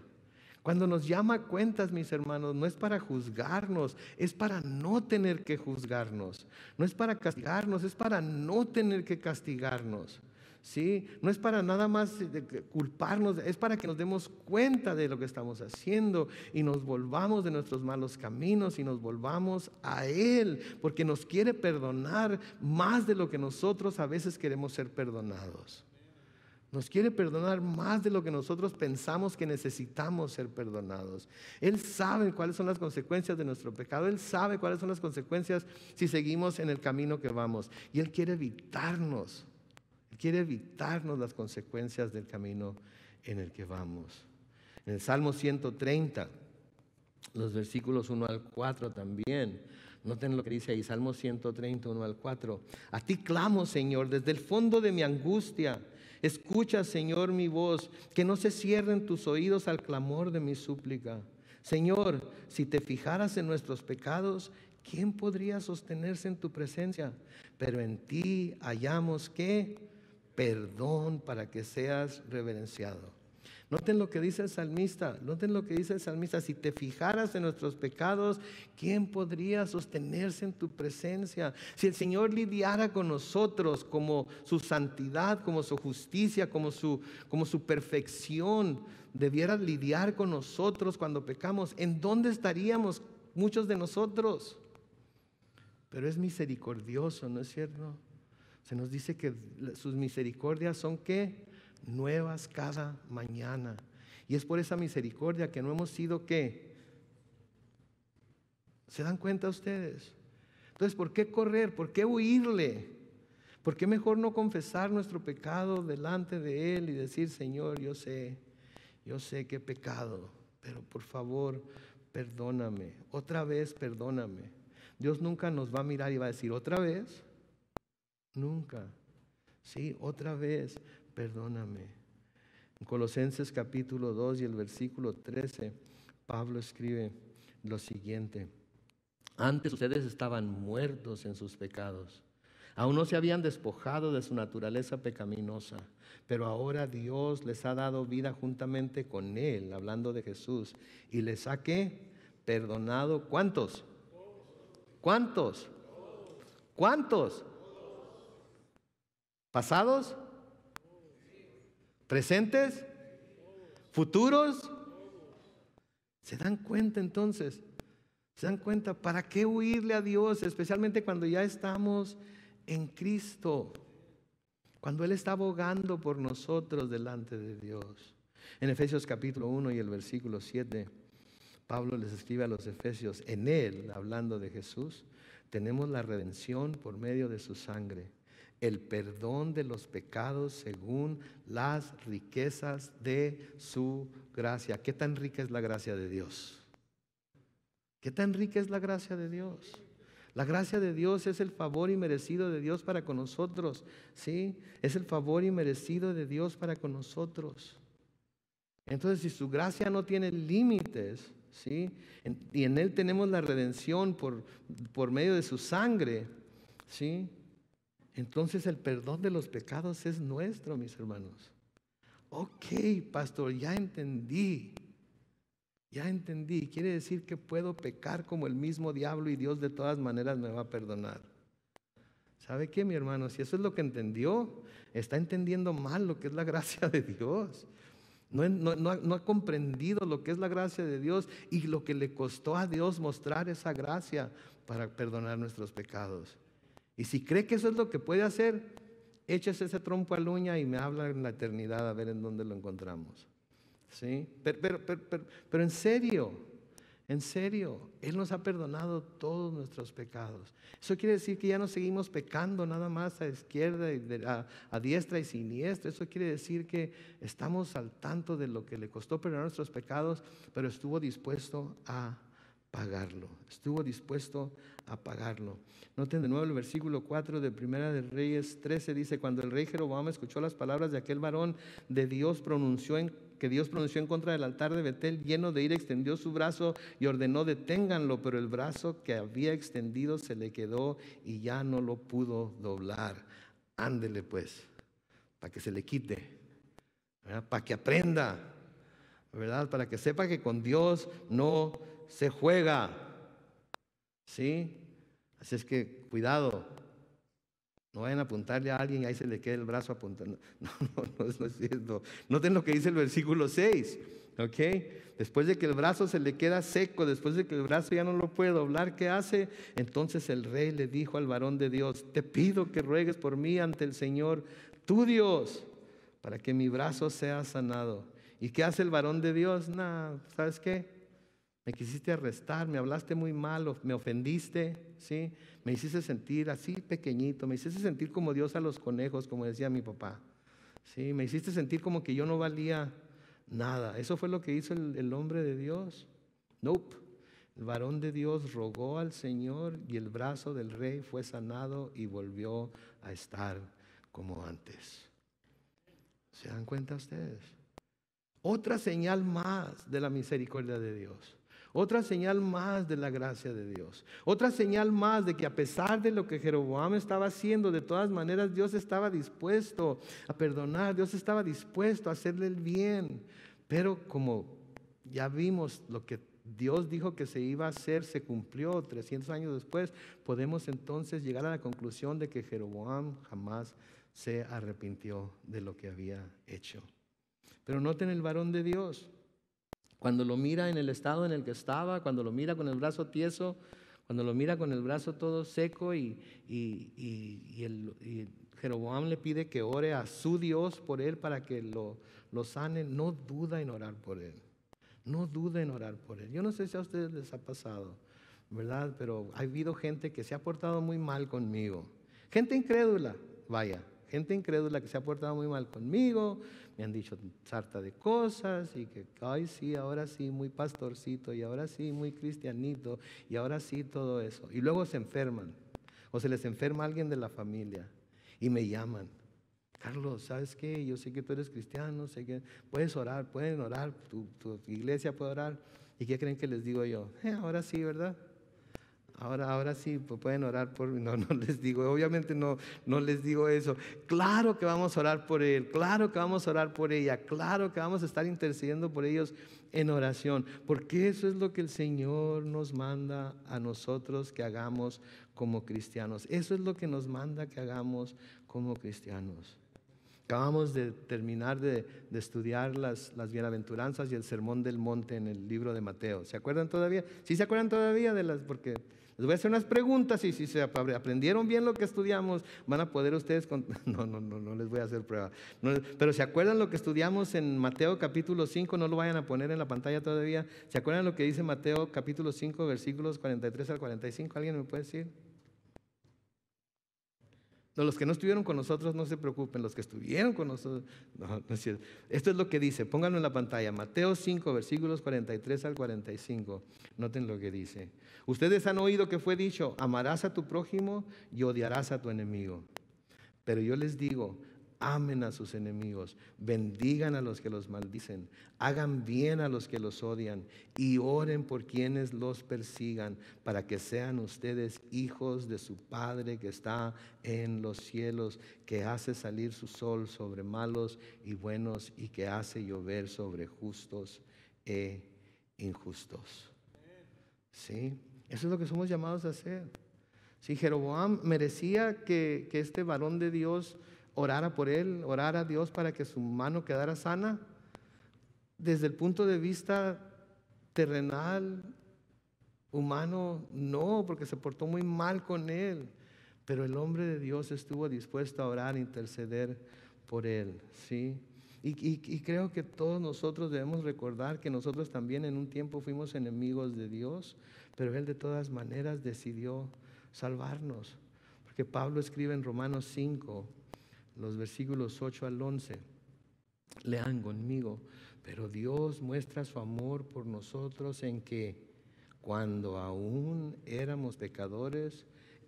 A: Cuando nos llama a cuentas, mis hermanos, no es para juzgarnos, es para no tener que juzgarnos. No es para castigarnos, es para no tener que castigarnos. ¿Sí? No es para nada más culparnos, es para que nos demos cuenta de lo que estamos haciendo y nos volvamos de nuestros malos caminos y nos volvamos a Él, porque nos quiere perdonar más de lo que nosotros a veces queremos ser perdonados. Nos quiere perdonar más de lo que nosotros pensamos que necesitamos ser perdonados. Él sabe cuáles son las consecuencias de nuestro pecado. Él sabe cuáles son las consecuencias si seguimos en el camino que vamos. Y Él quiere evitarnos. Él quiere evitarnos las consecuencias del camino en el que vamos. En el Salmo 130, los versículos 1 al 4 también. Noten lo que dice ahí, Salmo 130, 1 al 4. A ti clamo, Señor, desde el fondo de mi angustia. Escucha, Señor, mi voz, que no se cierren tus oídos al clamor de mi súplica. Señor, si te fijaras en nuestros pecados, ¿quién podría sostenerse en tu presencia? Pero en ti hallamos ¿qué? Perdón para que seas reverenciado. Noten lo que dice el salmista, noten lo que dice el salmista: si te fijaras en nuestros pecados, ¿quién podría sostenerse en tu presencia? Si el Señor lidiara con nosotros como su santidad, como su justicia, como su perfección, debiera lidiar con nosotros cuando pecamos, ¿en dónde estaríamos muchos de nosotros? Pero es misericordioso, ¿no es cierto? Se nos dice que sus misericordias son ¿qué? Nuevas cada mañana. Y es por esa misericordia que no hemos sido ¿qué? ¿Se dan cuenta ustedes? Entonces, ¿por qué correr? ¿Por qué huirle? ¿Por qué mejor no confesar nuestro pecado delante de Él y decir: Señor, yo sé que he pecado, pero por favor, perdóname, otra vez perdóname? Dios nunca nos va a mirar y va a decir: ¿otra vez? Nunca. Sí, otra vez, perdóname. En Colosenses capítulo 2 y el versículo 13, Pablo escribe lo siguiente: antes ustedes estaban muertos en sus pecados, aún no se habían despojado de su naturaleza pecaminosa, pero ahora Dios les ha dado vida juntamente con Él, hablando de Jesús, y les ha ¿qué? Perdonado. ¿Cuántos? ¿Cuántos? ¿Cuántos? ¿Pasados? ¿Presentes? ¿Futuros? ¿Se dan cuenta entonces? ¿Se dan cuenta? ¿Para qué huirle a Dios? Especialmente cuando ya estamos en Cristo, cuando Él está abogando por nosotros delante de Dios. En Efesios capítulo 1 y el versículo 7, Pablo les escribe a los efesios: en Él, hablando de Jesús, tenemos la redención por medio de su sangre, el perdón de los pecados según las riquezas de su gracia. ¿Qué tan rica es la gracia de Dios? ¿Qué tan rica es la gracia de Dios? La gracia de Dios es el favor inmerecido de Dios para con nosotros, ¿sí? Es el favor inmerecido de Dios para con nosotros. Entonces, si su gracia no tiene límites, ¿sí? Y en Él tenemos la redención por medio de su sangre, ¿sí? Entonces el perdón de los pecados es nuestro, mis hermanos. Ok, pastor, ya entendí. Ya entendí. Quiere decir que puedo pecar como el mismo diablo y Dios de todas maneras me va a perdonar. ¿Sabe qué, mi hermano? Si eso es lo que entendió, está entendiendo mal lo que es la gracia de Dios. No ha comprendido lo que es la gracia de Dios y lo que le costó a Dios mostrar esa gracia para perdonar nuestros pecados. Y si cree que eso es lo que puede hacer, échese ese trompo a la uña y me habla en la eternidad a ver en dónde lo encontramos. ¿Sí? Pero en serio, Él nos ha perdonado todos nuestros pecados. Eso quiere decir que ya no seguimos pecando nada más a izquierda y a diestra y siniestra. Eso quiere decir que estamos al tanto de lo que le costó perdonar nuestros pecados, pero estuvo dispuesto a pagarlo. Estuvo dispuesto a pagarlo. Noten de nuevo el versículo 4 de Primera de Reyes 13. Dice: cuando el rey Jeroboam escuchó las palabras de aquel varón que Dios pronunció en contra del altar de Betel, lleno de ira, extendió su brazo y ordenó: deténganlo. Pero el brazo que había extendido se le quedó y ya no lo pudo doblar. Ándele pues, para que se le quite, ¿verdad? Para que aprenda, ¿verdad? Para que sepa que con Dios no se juega, ¿sí? Así es que cuidado, no vayan a apuntarle a alguien y ahí se le quede el brazo apuntando. No es cierto. Noten lo que dice el versículo 6, ¿ok? Después de que el brazo se le queda seco, después de que el brazo ya no lo puede doblar, ¿qué hace? Entonces el rey le dijo al varón de Dios: te pido que ruegues por mí ante el Señor, tu Dios, para que mi brazo sea sanado. ¿Y qué hace el varón de Dios? ¿Sabes qué? Me quisiste arrestar, me hablaste muy mal, me ofendiste, ¿sí? Me hiciste sentir así pequeñito, me hiciste sentir como Dios a los conejos, como decía mi papá, ¿sí? Me hiciste sentir como que yo no valía nada. Eso fue lo que hizo el hombre de Dios. Nope. El varón de Dios rogó al Señor y el brazo del rey fue sanado y volvió a estar como antes. ¿Se dan cuenta ustedes? Otra señal más de la misericordia de Dios. Otra señal más de la gracia de Dios. Otra señal más de que a pesar de lo que Jeroboam estaba haciendo, de todas maneras Dios estaba dispuesto a perdonar. Dios estaba dispuesto a hacerle el bien. Pero como ya vimos lo que Dios dijo que se iba a hacer, se cumplió 300 años después, podemos entonces llegar a la conclusión de que Jeroboam jamás se arrepintió de lo que había hecho. Pero noten el varón de Dios. Cuando lo mira en el estado en el que estaba, cuando lo mira con el brazo tieso, cuando lo mira con el brazo todo seco y Jeroboam le pide que ore a su Dios por él para que lo sane, no duda en orar por él. No duda en orar por él. Yo no sé si a ustedes les ha pasado, ¿verdad? Pero ha habido gente que se ha portado muy mal conmigo. Gente incrédula, vaya. Gente incrédula que se ha portado muy mal conmigo, me han dicho sarta de cosas y que, ay sí, ahora sí, muy pastorcito y ahora sí, muy cristianito y ahora sí, todo eso. Y luego se enferman o se les enferma alguien de la familia y me llaman. Carlos, ¿sabes qué? Yo sé que tú eres cristiano, sé que puedes orar, pueden orar, tu iglesia puede orar. ¿Y qué creen que les digo yo? Ahora sí, ¿verdad? Ahora sí, pues pueden orar por mí. No, no les digo, obviamente no les digo eso. Claro que vamos a orar por él, claro que vamos a orar por ella, claro que vamos a estar intercediendo por ellos en oración, porque eso es lo que el Señor nos manda a nosotros que hagamos como cristianos. Eso es lo que nos manda que hagamos como cristianos. Acabamos de terminar de estudiar las bienaventuranzas y el sermón del monte en el libro de Mateo. ¿Se acuerdan todavía? ¿Sí se acuerdan todavía de las? Porque les voy a hacer unas preguntas y si se aprendieron bien lo que estudiamos, van a poder ustedes... No les voy a hacer prueba. Pero ¿se acuerdan lo que estudiamos en Mateo capítulo 5? No lo vayan a poner en la pantalla todavía. ¿Se acuerdan lo que dice Mateo capítulo 5, versículos 43 al 45? ¿Alguien me puede decir? No, los que no estuvieron con nosotros no se preocupen, los que estuvieron con nosotros, no es cierto. Esto es lo que dice, pónganlo en la pantalla, Mateo 5, versículos 43 al 45. Noten lo que dice. Ustedes han oído que fue dicho, amarás a tu prójimo y odiarás a tu enemigo. Pero yo les digo, amen a sus enemigos, bendigan a los que los maldicen, hagan bien a los que los odian y oren por quienes los persigan, para que sean ustedes hijos de su Padre que está en los cielos, que hace salir su sol sobre malos y buenos y que hace llover sobre justos e injustos. ¿Sí? Eso es lo que somos llamados a hacer. Si Jeroboam merecía que este varón de Dios orara por él, orara a Dios para que su mano quedara sana, desde el punto de vista terrenal, humano, no, porque se portó muy mal con él. Pero el hombre de Dios estuvo dispuesto a orar e interceder por él, ¿sí? Y creo que todos nosotros debemos recordar que nosotros también en un tiempo fuimos enemigos de Dios, pero Él de todas maneras decidió salvarnos. Porque Pablo escribe en Romanos 5, los versículos 8 al 11. Lean conmigo. Pero Dios muestra su amor por nosotros en que cuando aún éramos pecadores,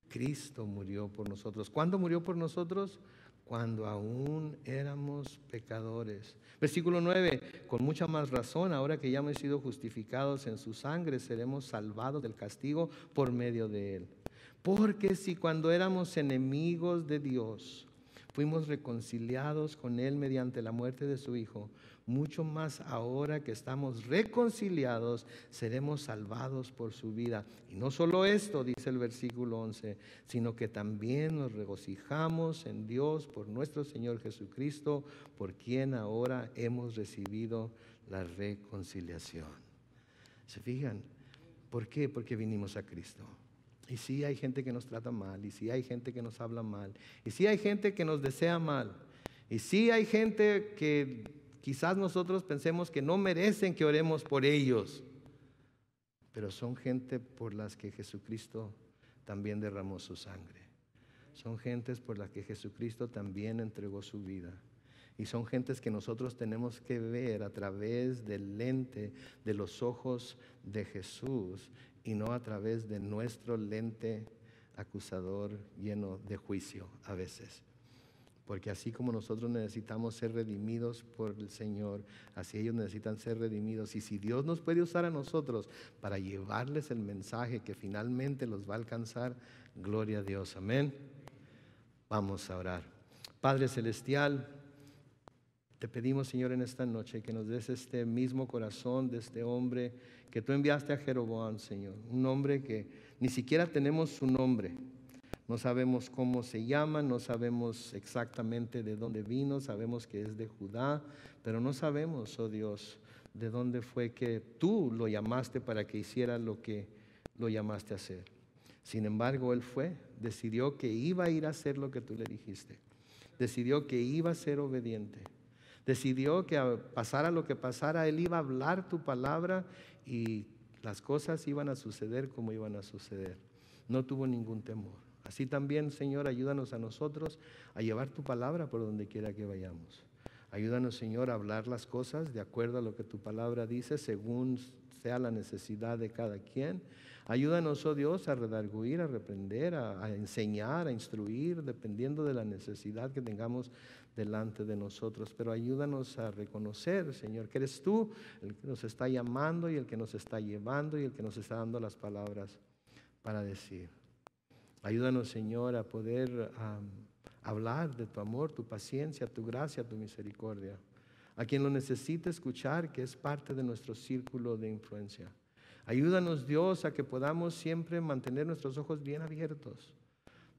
A: Cristo murió por nosotros. ¿Cuándo murió por nosotros? Cuando aún éramos pecadores. Versículo 9, con mucha más razón, ahora que ya hemos sido justificados en su sangre, seremos salvados del castigo por medio de él. Porque si cuando éramos enemigos de Dios, fuimos reconciliados con él mediante la muerte de su Hijo, mucho más ahora que estamos reconciliados, seremos salvados por su vida. Y no solo esto, dice el versículo 11, sino que también nos regocijamos en Dios por nuestro Señor Jesucristo, por quien ahora hemos recibido la reconciliación. ¿Se fijan? ¿Por qué? Porque vinimos a Cristo. Y sí hay gente que nos trata mal, y sí hay gente que nos habla mal, y sí hay gente que nos desea mal, y sí hay gente que quizás nosotros pensemos que no merecen que oremos por ellos, pero son gente por las que Jesucristo también derramó su sangre. Son gentes por las que Jesucristo también entregó su vida. Y son gentes que nosotros tenemos que ver a través del lente de los ojos de Jesús y no a través de nuestro lente acusador lleno de juicio a veces. Porque así como nosotros necesitamos ser redimidos por el Señor, así ellos necesitan ser redimidos. Y si Dios nos puede usar a nosotros para llevarles el mensaje que finalmente los va a alcanzar, gloria a Dios. Amén. Vamos a orar. Padre Celestial, Te pedimos, Señor, en esta noche que nos des este mismo corazón de este hombre que tú enviaste a Jeroboam, Señor. Un hombre que ni siquiera tenemos su nombre. No sabemos cómo se llama, no sabemos exactamente de dónde vino, sabemos que es de Judá, pero no sabemos, oh Dios, de dónde fue que tú lo llamaste para que hiciera lo que lo llamaste a hacer. Sin embargo, él decidió que iba a ir a hacer lo que tú le dijiste. Decidió que iba a ser obediente. Decidió que pasara lo que pasara, él iba a hablar tu palabra y las cosas iban a suceder como iban a suceder. No tuvo ningún temor. Así también, Señor, ayúdanos a nosotros a llevar tu palabra por donde quiera que vayamos. Ayúdanos, Señor, a hablar las cosas de acuerdo a lo que tu palabra dice, según sea la necesidad de cada quien. Ayúdanos, oh Dios, a redarguir, a reprender, a enseñar, a instruir, dependiendo de la necesidad que tengamos delante de nosotros. Pero ayúdanos a reconocer, Señor, que eres tú el que nos está llamando y el que nos está llevando y el que nos está dando las palabras para decir. Ayúdanos, Señor, a poder hablar de tu amor, tu paciencia, tu gracia, tu misericordia. A quien lo necesite escuchar, que es parte de nuestro círculo de influencia. Ayúdanos, Dios, a que podamos siempre mantener nuestros ojos bien abiertos,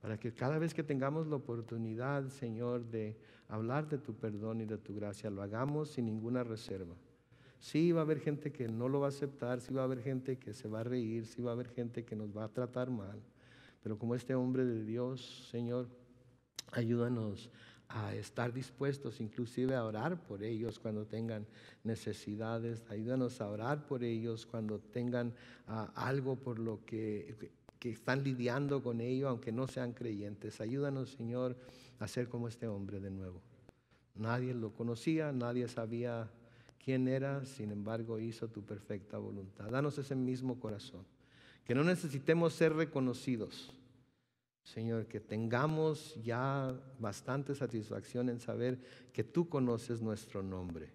A: para que cada vez que tengamos la oportunidad, Señor, de hablar de tu perdón y de tu gracia, lo hagamos sin ninguna reserva. Sí va a haber gente que no lo va a aceptar, sí va a haber gente que se va a reír, sí va a haber gente que nos va a tratar mal. Pero como este hombre de Dios, Señor, ayúdanos a estar dispuestos inclusive a orar por ellos cuando tengan necesidades. Ayúdanos a orar por ellos cuando tengan algo por lo que están lidiando con ello, aunque no sean creyentes. Ayúdanos, Señor, a ser como este hombre de nuevo. Nadie lo conocía, nadie sabía quién era, sin embargo hizo tu perfecta voluntad. Danos ese mismo corazón. Que no necesitemos ser reconocidos, Señor, que tengamos ya bastante satisfacción en saber que tú conoces nuestro nombre,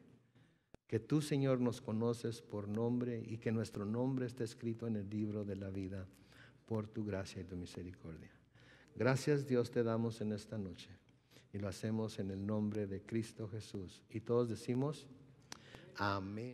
A: que tú, Señor, nos conoces por nombre y que nuestro nombre está escrito en el libro de la vida por tu gracia y tu misericordia. Gracias, Dios, te damos en esta noche y lo hacemos en el nombre de Cristo Jesús. Y todos decimos amén.